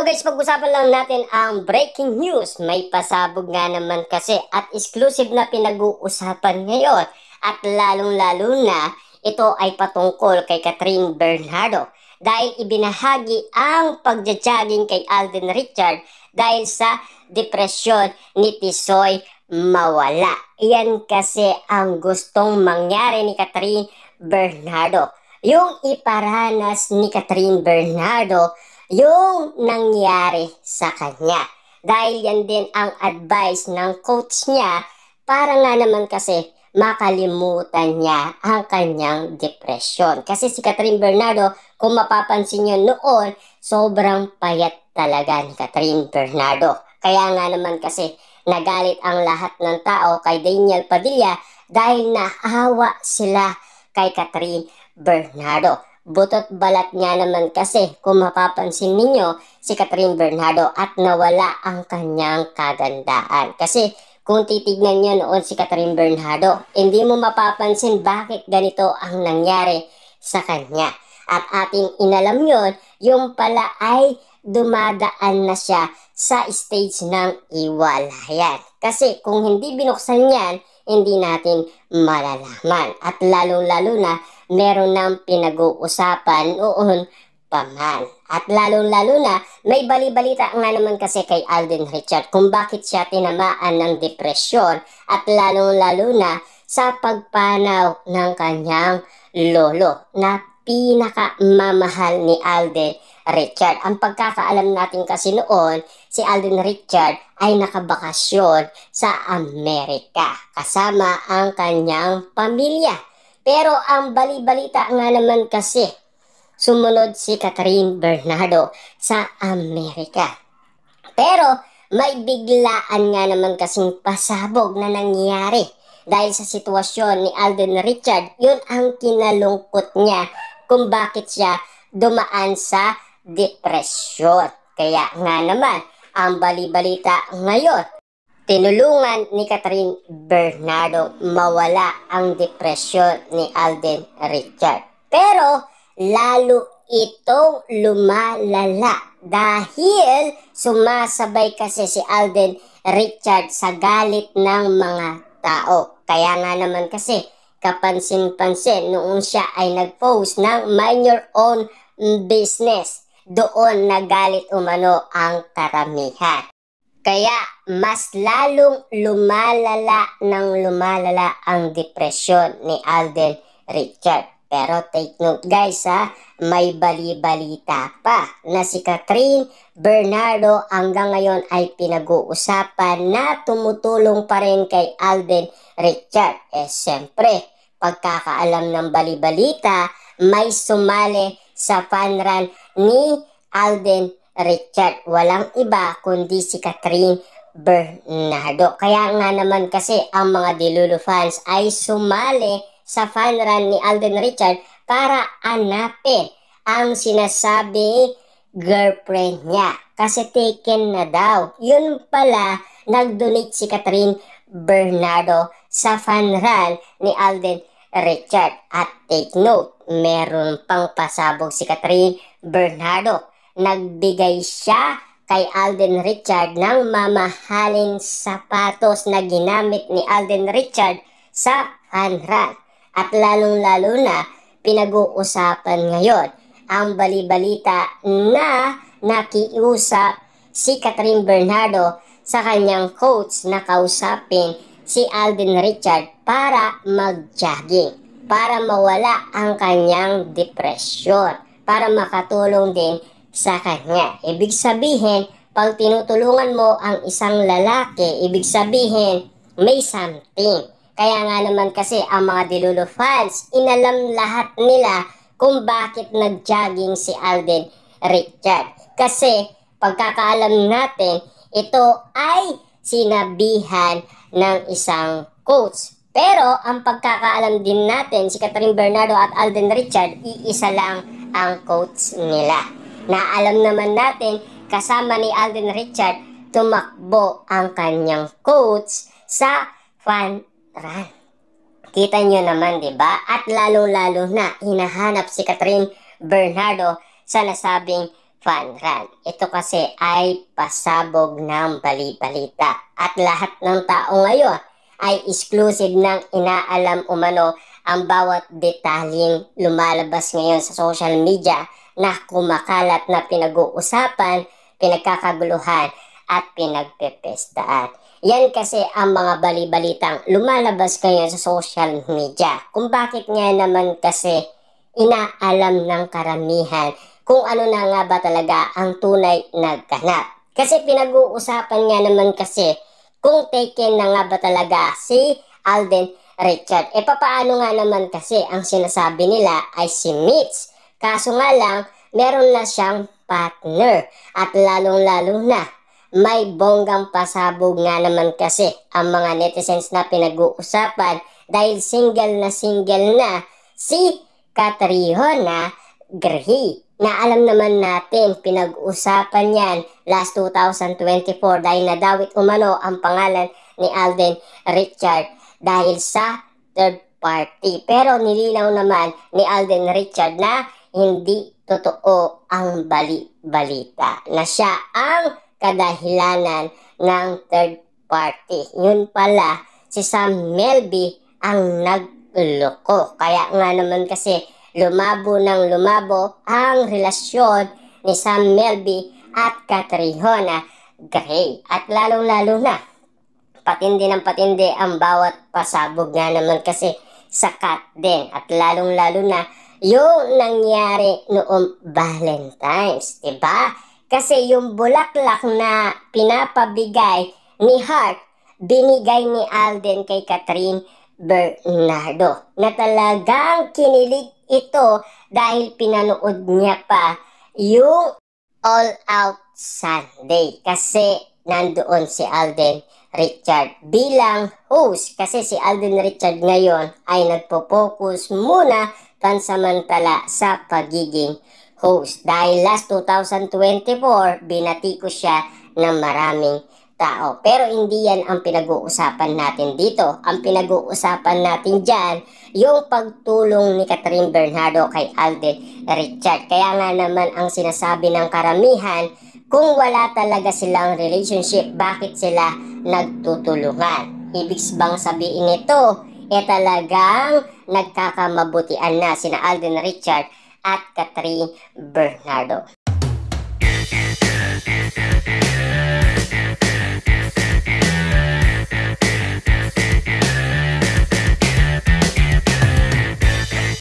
guys, pag-usapan lang natin ang breaking news. May pasabog nga naman kasi at exclusive na pinag-uusapan ngayon. At lalong-lalo na, ito ay patungkol kay Catherine Bernardo. Dahil ibinahagi ang pagja-jogging kay Alden Richard dahil sa depresyon ni Tisoy mawala. Iyan kasi ang gustong mangyari ni Catherine Bernardo. Yung iparanas ni Catherine Bernardo yung nangyari sa kanya. Dahil yan din ang advice ng coach niya para nga naman kasi makalimutan niya ang kanyang depresyon. Kasi si Catherine Bernardo, kung mapapansin niyo noon, sobrang payat talaga ni Catherine Bernardo. Kaya nga naman kasi nagalit ang lahat ng tao kay Daniel Padilla dahil naawa sila kay Catherine Bernardo. Butot balat nga naman kasi kung mapapansin ninyo si Catherine Bernardo at nawala ang kanyang kagandaan. Kasi kung titignan nyo noon si Catherine Bernardo, hindi mo mapapansin bakit ganito ang nangyari sa kanya. At ating inalam yon, yung pala ay dumadaan na siya sa stage ng iwalayan. Kasi kung hindi binuksan yan, hindi natin malalaman. At lalong-lalo na, meron ng pinag-uusapan noon pa man. At lalong-lalo na, may bali-balita nga naman kasi kay Alden Richard kung bakit siya tinamaan ng depresyon at lalong-lalo na sa pagpanaw ng kanyang lolo na pinakamamahal ni Alden Richard. Ang pagkakaalam natin kasi noon, si Alden Richard ay nakabakasyon sa Amerika kasama ang kanyang pamilya. Pero ang bali-balita nga naman kasi, sumunod si Catherine Bernardo sa Amerika. Pero may biglaan nga naman kasing pasabog na nangyari dahil sa sitwasyon ni Alden Richard. Yun ang kinalungkot niya kung bakit siya dumaan sa depresyon. Kaya nga naman, ang bali-balita ngayon, tinulungan ni Catherine Bernardo mawala ang depresyon ni Alden Richard. Pero lalo itong lumalala dahil sumasabay kasi si Alden Richard sa galit ng mga tao. Kaya nga naman kasi kapansin-pansin noong siya ay nag-post ng mind your own business. Doon nagalit umano ang karamihan. Kaya mas lalong lumalala ang depresyon ni Alden Richard. Pero take note guys ha, may bali-balita pa na si Catherine Bernardo hanggang ngayon ay pinag-uusapan na tumutulong pa rin kay Alden Richard. Siyempre, pagkakaalam ng bali-balita, may sumali sa fan run ni Alden Richard. Walang iba kundi si Catherine Bernardo. Kaya nga naman kasi ang mga Delulu fans ay sumali sa fan run ni Alden Richard para hanapin ang sinasabi girlfriend niya. Kasi taken na daw. Yun pala, nag-donate si Catherine Bernardo sa fan run ni Alden Richard. At take note, meron pang pasabog si Catherine Bernardo. Nagbigay siya kay Alden Richard ng mamahaling sapatos na ginamit ni Alden Richard sa fan run. At lalong-lalo na, pinag-uusapan ngayon ang bali-balita na nakiusap si Catherine Bernardo sa kanyang coach na kausapin si Alden Richard para mag-jogging, para mawala ang kanyang depresyon, para makatulong din sa kanya. Ibig sabihin, pag tinutulungan mo ang isang lalaki, ibig sabihin, may something. Kaya nga naman kasi ang mga Delulu fans, inalam lahat nila kung bakit nag-jogging si Alden Richard. Kasi pagkakaalam natin, ito ay sinabihan ng isang coach. Pero ang pagkakaalam din natin, si Catherine Bernardo at Alden Richard, iisa lang ang coach nila. Na alam naman natin, kasama ni Alden Richard, tumakbo ang kanyang coach sa fan run. Kita nyo naman, di ba? At lalo-lalo na hinahanap si Catherine Bernardo sa nasabing fun run. Ito kasi ay pasabog ng bali-balita. At lahat ng tao ngayon ay exclusive ng inaalam umano ang bawat detalyeng lumalabas ngayon sa social media na kumakalat na pinag-uusapan, pinagkakaguluhan at pinagpepestaan. Yan kasi ang mga bali-balitang lumalabas ngayon sa social media. Kung bakit nga naman kasi inaalam ng karamihan kung ano na nga ba talaga ang tunay na ganap. Kasi pinag-uusapan nga naman kasi kung taken na nga ba talaga si Alden Richard. E papaano nga naman kasi ang sinasabi nila ay si Mitch. Kaso nga lang, meron na siyang partner. At lalong-lalo na, may bonggang pasabog nga naman kasi ang mga netizens na pinag-uusapan dahil single na si Catriona Gray. Na alam naman natin, pinag-usapan yan last 2024 dahil nadawit umano ang pangalan ni Alden Richard dahil sa third party. Pero nilinaw naman ni Alden Richard na hindi totoo ang bali-balita, na siya ang kadahilanan ng third party. Yun pala, si Sam Melby ang nagloko. Kaya nga naman kasi lumabo ng lumabo ang relasyon ni Sam Melby at Catriona Gray. At lalong-lalo na, patindi ng patindi ang bawat pasabog nga naman kasi sa cat din. At lalong-lalo na yung nangyari noong Valentine's, diba? Kasi yung bulaklak na pinapabigay ni Hart, binigay ni Alden kay Catherine Bernardo, na talagang kinilig ito dahil pinanood niya pa yung All Out Sunday kasi nandoon si Alden Richard bilang host. Kasi si Alden Richard ngayon ay nagpo-focus muna pansamantala sa pagiging host. Dahil last 2024, binati ko siya ng maraming tao. Pero hindi yan ang pinag-uusapan natin dito. Ang pinag-uusapan natin dyan, yung pagtulong ni Catherine Bernardo kay Alden Richard. Kaya nga naman ang sinasabi ng karamihan, kung wala talaga silang relationship, bakit sila nagtutulungan? Ibig bang sabihin nito, talagang nagkakamabutian na sina Alden Richard at Catherine Bernardo.